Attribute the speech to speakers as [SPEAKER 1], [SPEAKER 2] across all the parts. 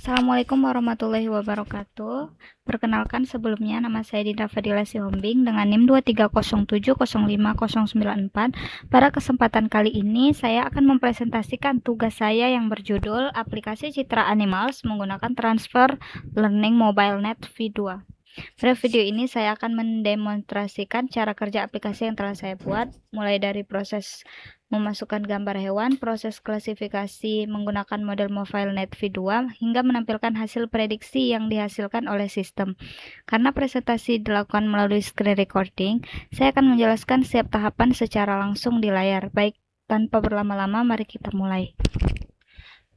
[SPEAKER 1] Assalamualaikum warahmatullahi wabarakatuh. Perkenalkan sebelumnya nama saya Dinda Fadila Sihombing dengan NIM 230705094. Pada kesempatan kali ini saya akan mempresentasikan tugas saya yang berjudul Aplikasi Citra Animals menggunakan Transfer Learning MobileNet V2. Pada video ini saya akan mendemonstrasikan cara kerja aplikasi yang telah saya buat, mulai dari proses memasukkan gambar hewan, proses klasifikasi menggunakan model MobileNet V2, hingga menampilkan hasil prediksi yang dihasilkan oleh sistem. Karena presentasi dilakukan melalui screen recording, saya akan menjelaskan setiap tahapan secara langsung di layar. Baik, tanpa berlama-lama, mari kita mulai.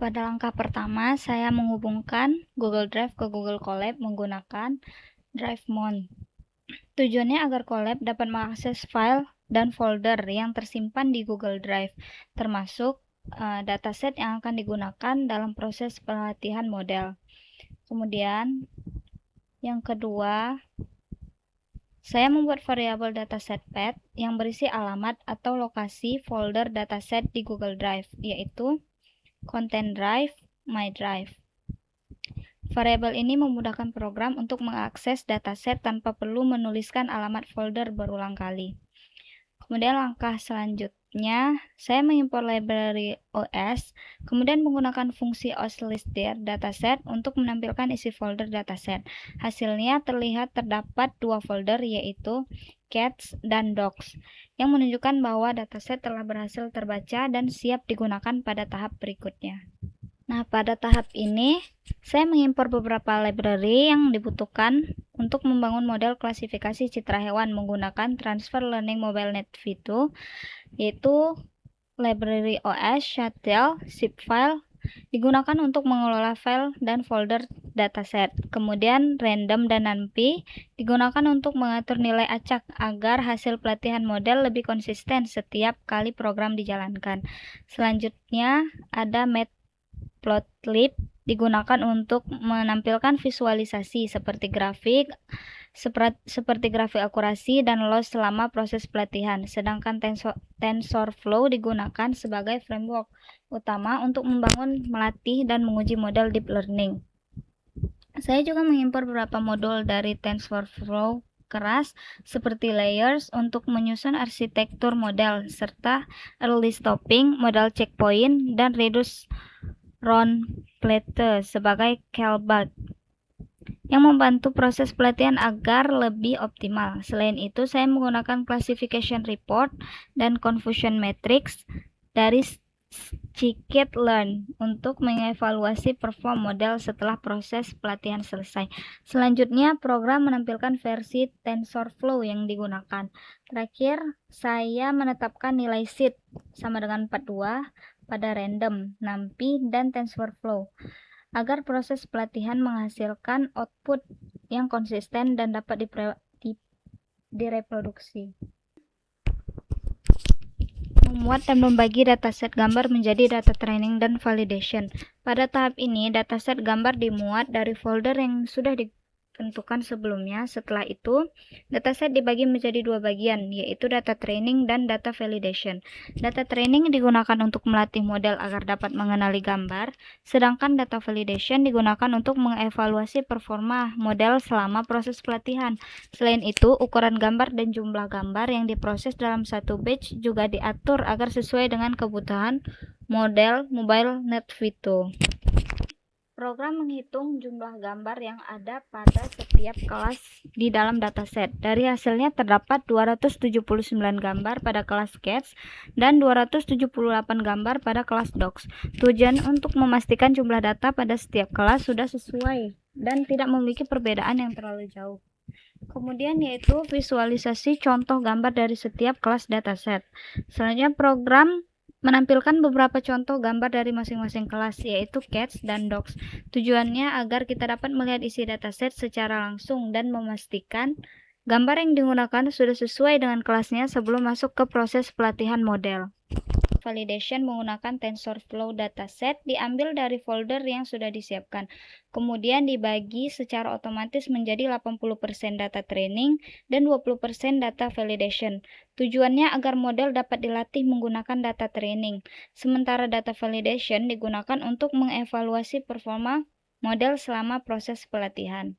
[SPEAKER 1] Pada langkah pertama, saya menghubungkan Google Drive ke Google Colab menggunakan Drive Mount. Tujuannya agar Colab dapat mengakses file dan folder yang tersimpan di Google Drive, termasuk dataset yang akan digunakan dalam proses pelatihan model. Kemudian, yang kedua, saya membuat variabel dataset path yang berisi alamat atau lokasi folder dataset di Google Drive, yaitu Content Drive, My Drive. Variabel ini memudahkan program untuk mengakses dataset tanpa perlu menuliskan alamat folder berulang kali. Kemudian langkah selanjutnya, saya mengimpor library OS, kemudian menggunakan fungsi OSListDir dataset untuk menampilkan isi folder dataset. Hasilnya terlihat terdapat dua folder, yaitu Cats dan Dogs, yang menunjukkan bahwa dataset telah berhasil terbaca dan siap digunakan pada tahap berikutnya. Nah, pada tahap ini, saya mengimpor beberapa library yang dibutuhkan untuk membangun model klasifikasi citra hewan menggunakan Transfer Learning MobileNet V2, yaitu library OS, Shuttle, Zipfile, digunakan untuk mengelola file dan folder dataset. Kemudian random dan numpy digunakan untuk mengatur nilai acak agar hasil pelatihan model lebih konsisten setiap kali program dijalankan. Selanjutnya ada Matplotlib digunakan untuk menampilkan visualisasi seperti grafik akurasi dan loss selama proses pelatihan. Sedangkan TensorFlow digunakan sebagai framework utama untuk membangun, melatih, dan menguji model deep learning. Saya juga mengimpor beberapa modul dari TensorFlow keras seperti layers untuk menyusun arsitektur model, serta early stopping, modal checkpoint, dan reduce round plate sebagai callback yang membantu proses pelatihan agar lebih optimal. Selain itu, saya menggunakan classification report dan confusion matrix dari scikit-learn untuk mengevaluasi perform model setelah proses pelatihan selesai. Selanjutnya, program menampilkan versi TensorFlow yang digunakan. Terakhir, saya menetapkan nilai seed sama dengan 42 pada random, numpy, dan TensorFlow agar proses pelatihan menghasilkan output yang konsisten dan dapat direproduksi. Memuat dan membagi dataset gambar menjadi data training dan validation. Pada tahap ini, dataset gambar dimuat dari folder yang sudah ditentukan sebelumnya. Setelah itu, dataset dibagi menjadi dua bagian, yaitu data training dan data validation. Data training digunakan untuk melatih model agar dapat mengenali gambar, sedangkan data validation digunakan untuk mengevaluasi performa model selama proses pelatihan. Selain itu, ukuran gambar dan jumlah gambar yang diproses dalam satu batch juga diatur agar sesuai dengan kebutuhan model MobileNet V2. Program menghitung jumlah gambar yang ada pada setiap kelas di dalam dataset. Dari hasilnya terdapat 279 gambar pada kelas Cats dan 278 gambar pada kelas Dogs. Tujuan untuk memastikan jumlah data pada setiap kelas sudah sesuai dan tidak memiliki perbedaan yang terlalu jauh. Kemudian yaitu visualisasi contoh gambar dari setiap kelas dataset. Selanjutnya program menampilkan beberapa contoh gambar dari masing-masing kelas, yaitu Cats dan Dogs. Tujuannya agar kita dapat melihat isi dataset secara langsung dan memastikan gambar yang digunakan sudah sesuai dengan kelasnya sebelum masuk ke proses pelatihan model. Validation menggunakan TensorFlow dataset diambil dari folder yang sudah disiapkan, kemudian dibagi secara otomatis menjadi 80% data training dan 20% data validation. Tujuannya agar model dapat dilatih menggunakan data training, sementara data validation digunakan untuk mengevaluasi performa model selama proses pelatihan.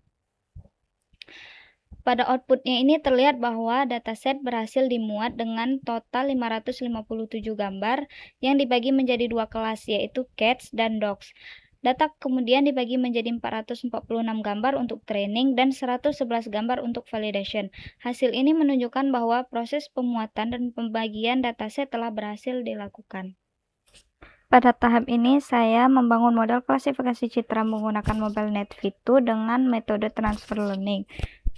[SPEAKER 1] Pada outputnya ini terlihat bahwa dataset berhasil dimuat dengan total 557 gambar yang dibagi menjadi dua kelas, yaitu cats dan dogs. Data kemudian dibagi menjadi 446 gambar untuk training dan 111 gambar untuk validation. Hasil ini menunjukkan bahwa proses pemuatan dan pembagian dataset telah berhasil dilakukan. Pada tahap ini, saya membangun model klasifikasi citra menggunakan MobileNet V2 dengan metode transfer learning.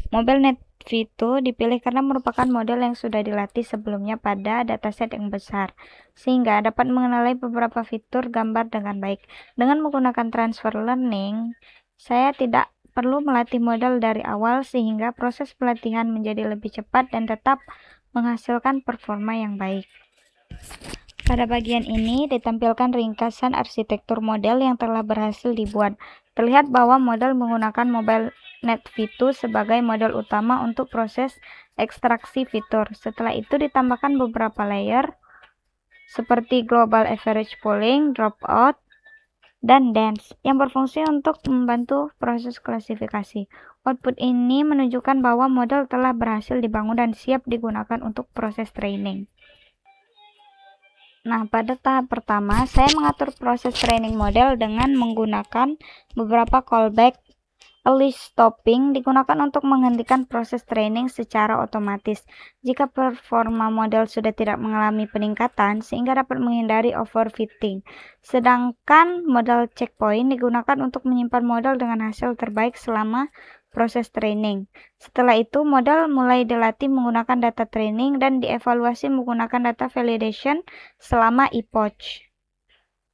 [SPEAKER 1] MobileNet V2 dipilih karena merupakan model yang sudah dilatih sebelumnya pada dataset yang besar, sehingga dapat mengenali beberapa fitur gambar dengan baik. Dengan menggunakan transfer learning, saya tidak perlu melatih model dari awal sehingga proses pelatihan menjadi lebih cepat dan tetap menghasilkan performa yang baik. Pada bagian ini ditampilkan ringkasan arsitektur model yang telah berhasil dibuat. Terlihat bahwa model menggunakan MobileNet V2 sebagai model utama untuk proses ekstraksi fitur. Setelah itu ditambahkan beberapa layer seperti Global Average Pooling, Dropout, dan Dance yang berfungsi untuk membantu proses klasifikasi. Output ini menunjukkan bahwa model telah berhasil dibangun dan siap digunakan untuk proses training. Nah, pada tahap pertama, saya mengatur proses training model dengan menggunakan beberapa callback. Early stopping digunakan untuk menghentikan proses training secara otomatis jika performa model sudah tidak mengalami peningkatan sehingga dapat menghindari overfitting. Sedangkan model checkpoint digunakan untuk menyimpan model dengan hasil terbaik selama proses training. Setelah itu, model mulai dilatih menggunakan data training dan dievaluasi menggunakan data validation selama epoch.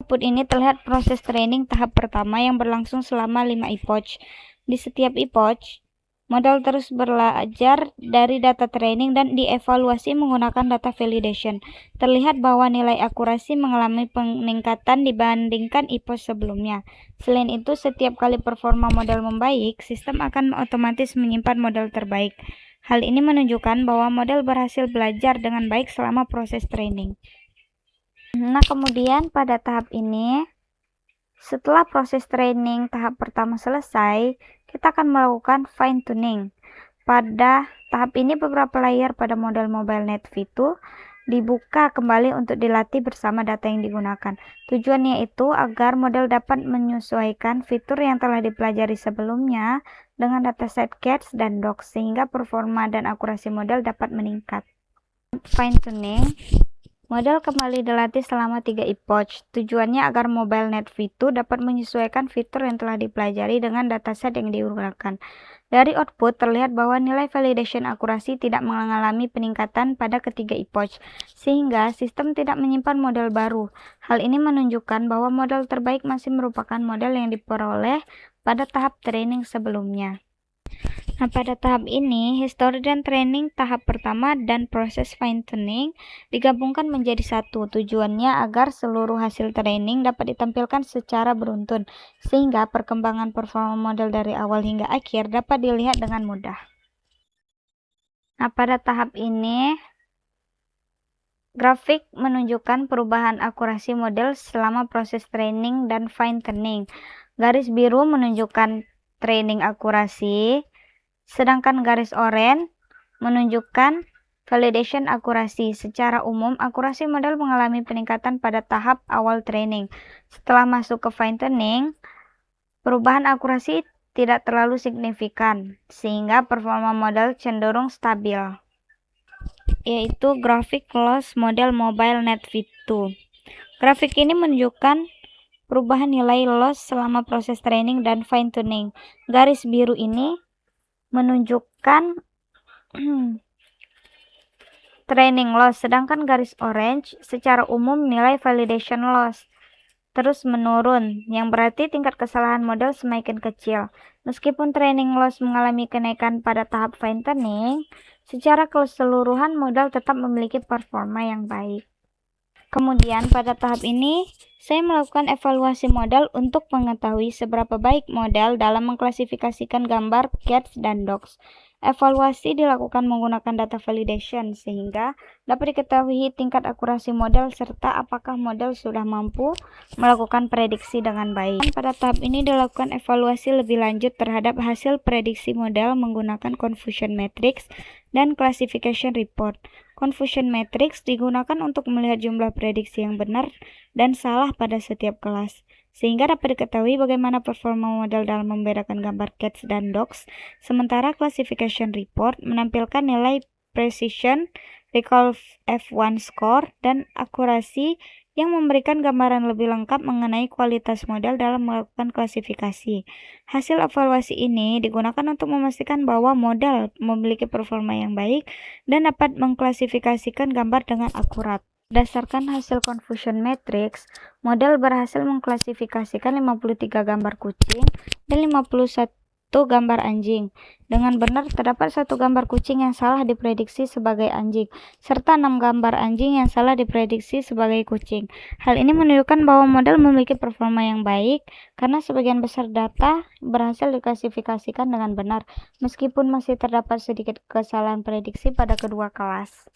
[SPEAKER 1] Output ini terlihat proses training tahap pertama yang berlangsung selama 5 epoch. Di setiap epoch, model terus belajar dari data training dan dievaluasi menggunakan data validation. Terlihat bahwa nilai akurasi mengalami peningkatan dibandingkan epoch sebelumnya. Selain itu, setiap kali performa model membaik, sistem akan otomatis menyimpan model terbaik. Hal ini menunjukkan bahwa model berhasil belajar dengan baik selama proses training. Nah, kemudian pada tahap ini, setelah proses training tahap pertama selesai, kita akan melakukan fine tuning. Pada tahap ini beberapa layer pada model MobileNet V2 dibuka kembali untuk dilatih bersama data yang digunakan. Tujuannya itu agar model dapat menyesuaikan fitur yang telah dipelajari sebelumnya dengan dataset cats dan dogs sehingga performa dan akurasi model dapat meningkat. Fine tuning, model kembali dilatih selama 3 epoch. Tujuannya agar MobileNet V2 dapat menyesuaikan fitur yang telah dipelajari dengan dataset yang digunakan. Dari output terlihat bahwa nilai validation akurasi tidak mengalami peningkatan pada ketiga epoch, sehingga sistem tidak menyimpan model baru. Hal ini menunjukkan bahwa model terbaik masih merupakan model yang diperoleh pada tahap training sebelumnya. Nah, pada tahap ini, history dan training tahap pertama dan proses fine-tuning digabungkan menjadi satu. Tujuannya agar seluruh hasil training dapat ditampilkan secara beruntun, sehingga perkembangan performa model dari awal hingga akhir dapat dilihat dengan mudah. Nah, pada tahap ini, grafik menunjukkan perubahan akurasi model selama proses training dan fine-tuning. Garis biru menunjukkan training akurasi, sedangkan garis oranye menunjukkan validation akurasi. Secara umum, akurasi model mengalami peningkatan pada tahap awal training. Setelah masuk ke fine-tuning, perubahan akurasi tidak terlalu signifikan, sehingga performa model cenderung stabil, yaitu grafik loss model MobileNet V2. Grafik ini menunjukkan perubahan nilai loss selama proses training dan fine-tuning. Garis biru ini menunjukkan training loss, sedangkan garis orange secara umum nilai validation loss terus menurun, yang berarti tingkat kesalahan model semakin kecil. Meskipun training loss mengalami kenaikan pada tahap fine-tuning, secara keseluruhan model tetap memiliki performa yang baik. Kemudian pada tahap ini, saya melakukan evaluasi model untuk mengetahui seberapa baik model dalam mengklasifikasikan gambar cats dan dogs. Evaluasi dilakukan menggunakan data validation sehingga dapat diketahui tingkat akurasi model serta apakah model sudah mampu melakukan prediksi dengan baik. Pada tahap ini dilakukan evaluasi lebih lanjut terhadap hasil prediksi model menggunakan confusion matrix dan classification report. Confusion matrix digunakan untuk melihat jumlah prediksi yang benar dan salah pada setiap kelas, sehingga dapat diketahui bagaimana performa model dalam membedakan gambar cats dan dogs, sementara classification report menampilkan nilai precision, recall F1 score, dan akurasi yang memberikan gambaran lebih lengkap mengenai kualitas model dalam melakukan klasifikasi. Hasil evaluasi ini digunakan untuk memastikan bahwa model memiliki performa yang baik dan dapat mengklasifikasikan gambar dengan akurat. Berdasarkan hasil confusion matrix, model berhasil mengklasifikasikan 53 gambar kucing dan 51 gambar anjing. Dengan benar, terdapat satu gambar kucing yang salah diprediksi sebagai anjing, serta 6 gambar anjing yang salah diprediksi sebagai kucing. Hal ini menunjukkan bahwa model memiliki performa yang baik karena sebagian besar data berhasil diklasifikasikan dengan benar, meskipun masih terdapat sedikit kesalahan prediksi pada kedua kelas.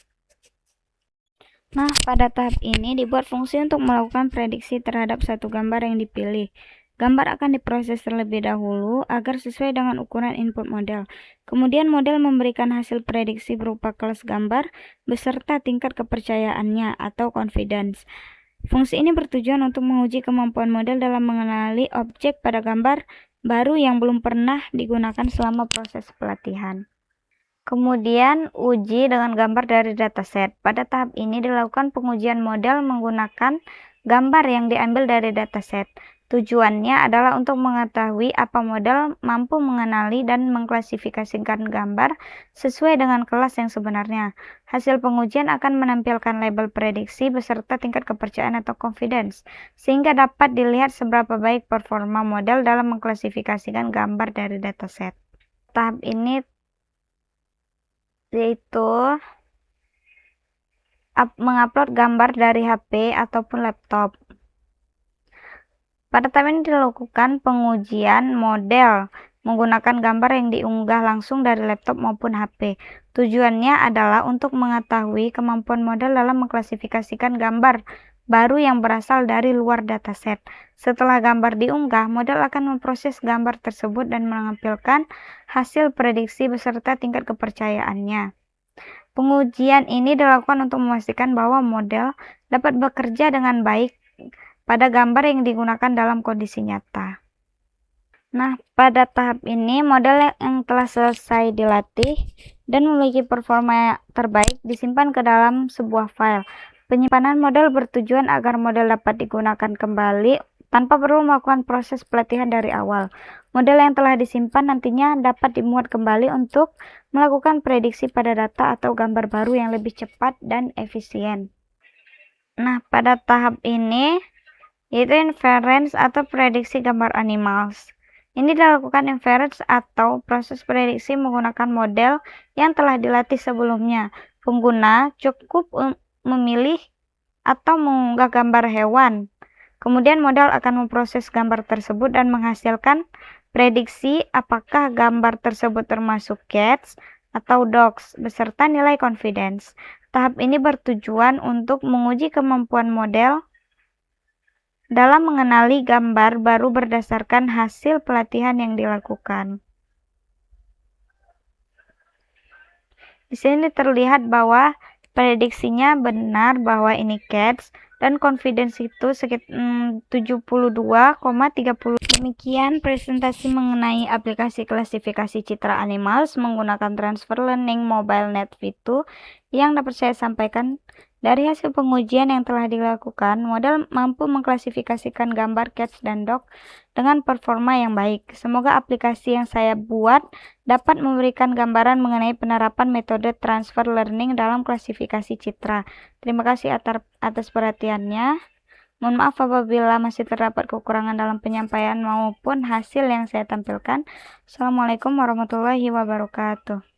[SPEAKER 1] Nah, pada tahap ini dibuat fungsi untuk melakukan prediksi terhadap satu gambar yang dipilih. Gambar akan diproses terlebih dahulu agar sesuai dengan ukuran input model. Kemudian model memberikan hasil prediksi berupa kelas gambar beserta tingkat kepercayaannya atau confidence. Fungsi ini bertujuan untuk menguji kemampuan model dalam mengenali objek pada gambar baru yang belum pernah digunakan selama proses pelatihan. Kemudian, uji dengan gambar dari dataset. Pada tahap ini dilakukan pengujian model menggunakan gambar yang diambil dari dataset. Tujuannya adalah untuk mengetahui apa model mampu mengenali dan mengklasifikasikan gambar sesuai dengan kelas yang sebenarnya. Hasil pengujian akan menampilkan label prediksi beserta tingkat kepercayaan atau confidence, sehingga dapat dilihat seberapa baik performa model dalam mengklasifikasikan gambar dari dataset. Tahap ini yaitu mengupload gambar dari HP ataupun laptop. Pada tahap ini dilakukan pengujian model menggunakan gambar yang diunggah langsung dari laptop maupun HP. Tujuannya adalah untuk mengetahui kemampuan model dalam mengklasifikasikan gambar baru yang berasal dari luar dataset. Setelah gambar diunggah, model akan memproses gambar tersebut dan menampilkan hasil prediksi beserta tingkat kepercayaannya. Pengujian ini dilakukan untuk memastikan bahwa model dapat bekerja dengan baik pada gambar yang digunakan dalam kondisi nyata. Nah, pada tahap ini model yang telah selesai dilatih dan memiliki performa terbaik disimpan ke dalam sebuah file. Penyimpanan model bertujuan agar model dapat digunakan kembali tanpa perlu melakukan proses pelatihan dari awal. Model yang telah disimpan nantinya dapat dimuat kembali untuk melakukan prediksi pada data atau gambar baru yang lebih cepat dan efisien. Nah, pada tahap ini yaitu inference atau prediksi gambar animals. Ini dilakukan inference atau proses prediksi menggunakan model yang telah dilatih sebelumnya. Pengguna cukup memilih atau mengunggah gambar hewan. Kemudian model akan memproses gambar tersebut dan menghasilkan prediksi apakah gambar tersebut termasuk cats atau dogs beserta nilai confidence. Tahap ini bertujuan untuk menguji kemampuan model dalam mengenali gambar baru berdasarkan hasil pelatihan yang dilakukan. Di sini terlihat bahwa prediksinya benar bahwa ini cats dan confidence itu sekitar 72,30. Demikian presentasi mengenai aplikasi klasifikasi citra animals menggunakan Transfer Learning Mobile Net V2 yang dapat saya sampaikan. Dari hasil pengujian yang telah dilakukan, model mampu mengklasifikasikan gambar cats dan dog dengan performa yang baik. Semoga aplikasi yang saya buat dapat memberikan gambaran mengenai penerapan metode transfer learning dalam klasifikasi citra. Terima kasih atas perhatiannya. Mohon maaf apabila masih terdapat kekurangan dalam penyampaian maupun hasil yang saya tampilkan. Assalamualaikum warahmatullahi wabarakatuh.